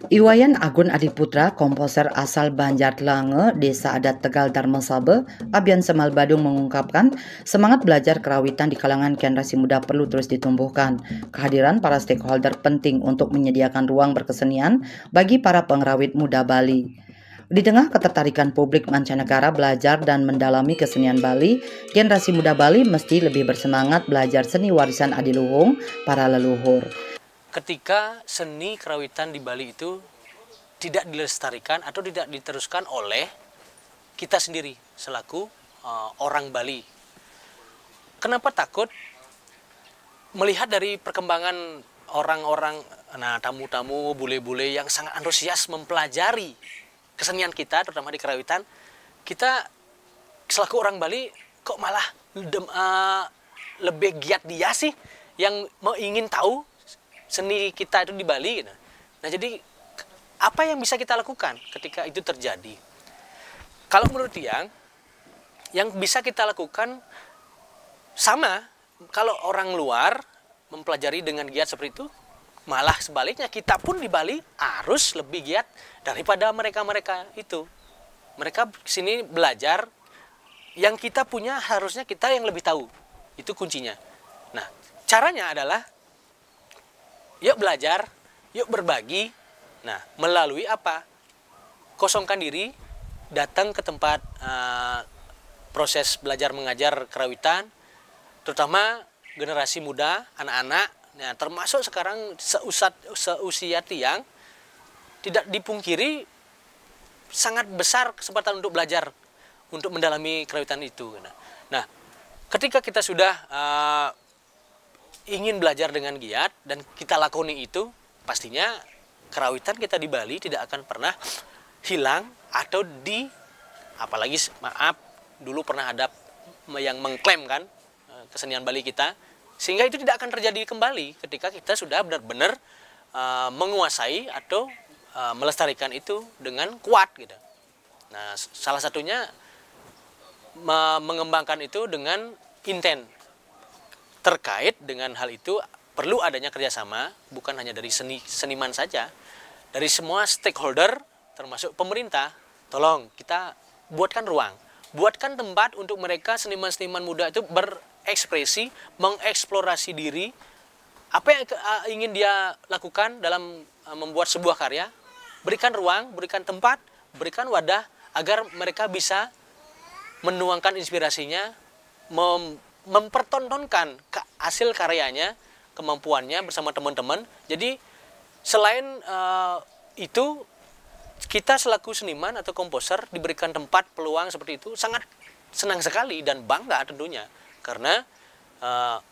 Iwayan Agun Adiputra, komposer asal Banjartlange, Desa Adat Tegal Darmasabe, Abian Semal Badung mengungkapkan semangat belajar kerawitan di kalangan generasi muda perlu terus ditumbuhkan. Kehadiran para stakeholder penting untuk menyediakan ruang berkesenian bagi para pengrawit muda Bali. Di tengah ketertarikan publik mancanegara belajar dan mendalami kesenian Bali, generasi muda Bali mesti lebih bersemangat belajar seni warisan adiluhung para leluhur. Ketika seni kerawitan di Bali itu tidak dilestarikan atau tidak diteruskan oleh kita sendiri selaku orang Bali. Kenapa takut? Melihat dari perkembangan orang-orang, tamu-tamu, bule-bule yang sangat antusias mempelajari kesenian kita, terutama di kerawitan, kita selaku orang Bali kok malah lebih giat dia sih yang mau ingin tahu seni kita itu di Bali. Nah, jadi apa yang bisa kita lakukan ketika itu terjadi? Kalau menurut yang bisa kita lakukan sama. Kalau orang luar mempelajari dengan giat seperti itu, malah sebaliknya kita pun di Bali harus lebih giat daripada mereka-mereka itu. Mereka sini belajar, yang kita punya harusnya kita yang lebih tahu. Itu kuncinya. Nah, caranya adalah yuk belajar, yuk berbagi. Nah, melalui apa? Kosongkan diri, datang ke tempat proses belajar mengajar kerawitan, terutama generasi muda, anak-anak. Nah, termasuk sekarang seusia tiang, tidak dipungkiri sangat besar kesempatan untuk belajar, untuk mendalami kerawitan itu. Nah, ketika kita sudah ingin belajar dengan giat dan kita lakoni itu, pastinya kerawitan kita di Bali tidak akan pernah hilang atau apalagi maaf, dulu pernah ada yang mengklaim kan kesenian Bali kita, sehingga itu tidak akan terjadi kembali ketika kita sudah benar-benar menguasai atau melestarikan itu dengan kuat gitu. Nah, salah satunya mengembangkan itu dengan intent. Terkait dengan hal itu perlu adanya kerjasama, bukan hanya dari seniman saja, dari semua stakeholder termasuk pemerintah. Tolong kita buatkan ruang, buatkan tempat untuk mereka seniman-seniman muda itu berekspresi, mengeksplorasi diri, apa yang ingin dia lakukan dalam membuat sebuah karya. Berikan ruang, berikan tempat, berikan wadah agar mereka bisa menuangkan inspirasinya, mempertontonkan hasil karyanya, kemampuannya bersama teman-teman. Jadi selain itu, kita selaku seniman atau komposer diberikan tempat, peluang seperti itu, sangat senang sekali dan bangga tentunya, karena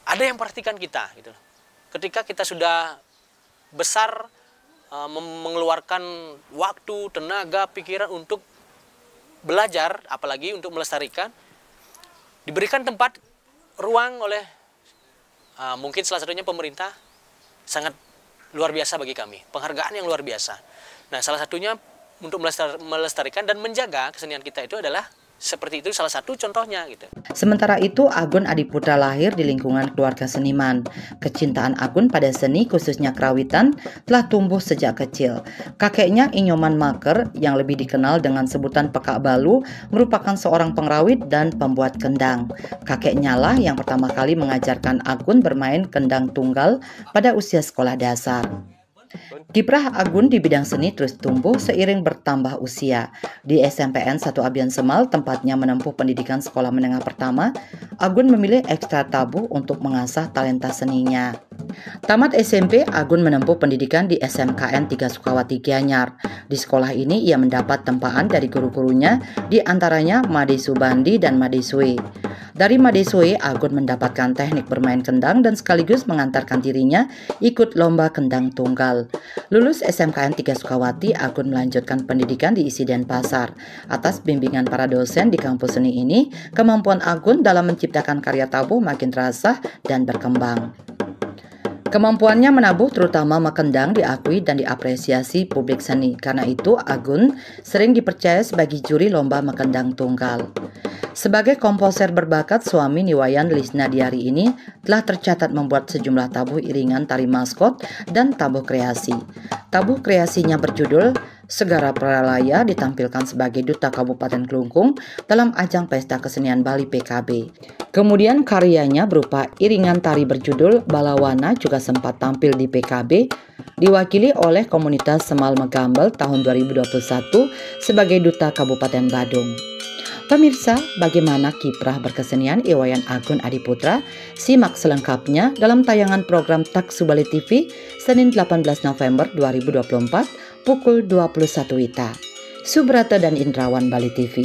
ada yang perhatikan kita gitu. Ketika kita sudah besar, mengeluarkan waktu, tenaga, pikiran untuk belajar, apalagi untuk melestarikan, diberikan tempat, ruang oleh mungkin salah satunya pemerintah, sangat luar biasa bagi kami, penghargaan yang luar biasa. Nah, salah satunya untuk melestarikan dan menjaga kesenian kita itu adalah seperti itu, salah satu contohnya gitu. Sementara itu, Agun Adiputra lahir di lingkungan keluarga seniman. Kecintaan Agun pada seni, khususnya kerawitan, telah tumbuh sejak kecil. Kakeknya, Inyoman Maker, yang lebih dikenal dengan sebutan Pekak Balu, merupakan seorang pengrawit dan pembuat kendang. Kakeknya lah yang pertama kali mengajarkan Agun bermain kendang tunggal pada usia sekolah dasar. Kiprah Agun di bidang seni terus tumbuh seiring bertambah usia. Di SMPN 1 Abian Semal, tempatnya menempuh pendidikan sekolah menengah pertama, Agun memilih ekstra tabuh untuk mengasah talenta seninya. Tamat SMP, Agun menempuh pendidikan di SMKN 3 Sukawati Gianyar. Di sekolah ini ia mendapat tempaan dari guru-gurunya, di antaranya Made Subandi dan Made Sue. Dari Made Sue, Agun mendapatkan teknik bermain kendang dan sekaligus mengantarkan dirinya ikut lomba kendang tunggal. Lulus SMKN 3 Sukawati, Agun melanjutkan pendidikan di ISI Denpasar. Atas bimbingan para dosen di kampus seni ini, kemampuan Agun dalam menciptakan karya tabuh makin terasa dan berkembang. Kemampuannya menabuh terutama Makendang diakui dan diapresiasi publik seni. Karena itu Agun sering dipercaya sebagai juri lomba Makendang Tunggal. Sebagai komposer berbakat, suami Niwayan Lisna Diari ini telah tercatat membuat sejumlah tabuh iringan tari maskot dan tabuh kreasi. Tabuh kreasinya berjudul Segara Pralaya ditampilkan sebagai Duta Kabupaten Klungkung dalam ajang Pesta Kesenian Bali PKB. Kemudian karyanya berupa iringan tari berjudul Balawana juga sempat tampil di PKB, diwakili oleh komunitas Semal Megambel tahun 2021 sebagai Duta Kabupaten Badung. Pemirsa, bagaimana kiprah berkesenian Iwayan Agun Adiputra? Simak selengkapnya dalam tayangan program Taksu Bali TV Senin 18 November 2024 pukul 21 WITA. Subrata dan Indrawan, Bali TV.